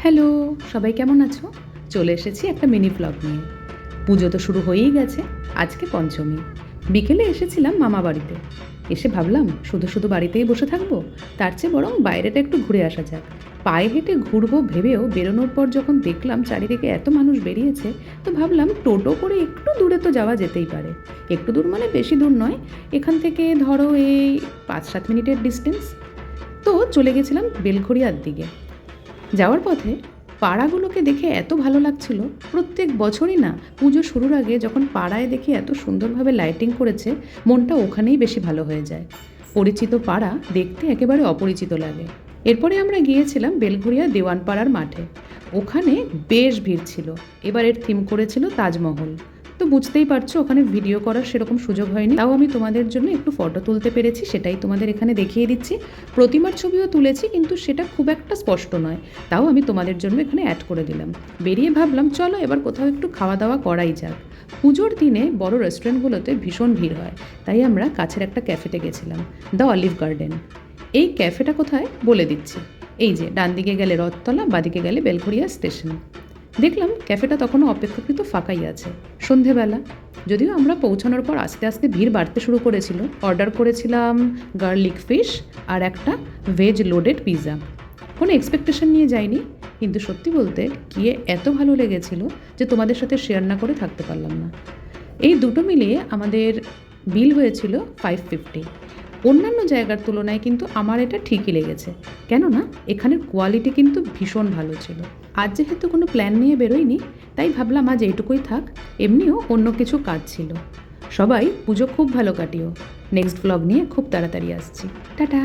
Hello, সবাই কেমন আছো? চলে এসেছি একটা মিনি ব্লগ নিয়ে। পুজো তো শুরু হয়েই গেছে, আজকে পঞ্চমী। বিকেলে এসেছিলাম মামা বাড়িতে। এসে ভাবলাম শুধু শুধু বাড়িতেই বসে থাকবো, তার চেয়ে বরং বাইরেটা একটু ঘুরে আসা যাক। পায়ে হেঁটে ঘুরবো ভেবেও বেরোনোর পর যখন দেখলাম চারিদিকে এত মানুষ বেরিয়েছে, তো ভাবলাম টোটো করে একটু দূরে তো যাওয়া যেতেই পারে। একটু দূর মানে বেশি দূর নয়, এখান থেকে ধরো এই 5-7 মিনিটের ডিস্টেন্স। তো চলে গেছিলাম বেলঘড়িয়ার দিকে। যাওয়ার পথে পাড়াগুলোকে দেখে এত ভালো লাগছিল। প্রত্যেক বছরই না পুজো শুরুর আগে যখন পাড়ায় দেখি এত সুন্দরভাবে লাইটিং করেছে, মনটা ওখানেই বেশি ভালো হয়ে যায়। পরিচিত পাড়া দেখতে একেবারে অপরিচিত লাগে। এরপরে আমরা গিয়েছিলাম বেলঘড়িয়া দেওয়ানপাড়ার মাঠে। ওখানে বেশ ভিড় ছিল। এবারের থিম করেছিল তাজমহল। তো বুঝতেই পারছো ওখানে ভিডিও করার সেরকম সুযোগ হয়নি, তাও আমি তোমাদের জন্য একটু ফটো তুলতে পেরেছি, সেটাই তোমাদের এখানে দেখিয়ে দিচ্ছি। প্রতিমার ছবিও তুলেছি, কিন্তু সেটা খুব একটা স্পষ্ট নয়, তাও আমি তোমাদের জন্য এখানে অ্যাড করে দিলাম। বেরিয়ে ভাবলাম চলো এবার কোথাও একটু খাওয়া দাওয়া করাই যাক। পুজোর দিনে বড় রেস্টুরেন্টগুলোতে ভীষণ ভিড় হয়, তাই আমরা কাছের একটা ক্যাফেতে গেছিলাম, দ্য অলিভ গার্ডেন। এই ক্যাফেটা কোথায় বলে দিচ্ছি। এই যে ডান দিকে গেলে রথতলা, বাদিকে গেলে বেলঘড়িয়া স্টেশন। দেখলাম ক্যাফেটা তখনও অপেক্ষাকৃত ফাঁকাই আছে, সন্ধেবেলা। যদিও আমরা পৌঁছানোর পর আস্তে আস্তে ভিড় বাড়তে শুরু করেছিল। অর্ডার করেছিলাম গার্লিক ফিশ আর একটা ভেজ লোডেড পিৎজা। কোনো এক্সপেকটেশন নিয়ে যাইনি, কিন্তু সত্যি বলতে গিয়ে এত ভালো লেগেছিল যে তোমাদের সাথে শেয়ার না করে থাকতে পারলাম না। এই দুটো মিলিয়ে আমাদের বিল হয়েছিল 550। অন্যান্য জায়গার তুলনায় কিন্তু আমার এটা ঠিকই লেগেছে, কেননা এখানের কোয়ালিটি কিন্তু ভীষণ ভালো ছিল। আজ যেহেতু কোনো প্ল্যান নিয়ে বেরোয়নি, তাই ভাবলাম আজ এইটুকুই থাক। এমনিও অন্য কিছু কাজ ছিল। সবাই পুজো খুব ভালো কাটিও। নেক্সট ব্লগ নিয়ে খুব তাড়াতাড়ি আসছি। টাটা।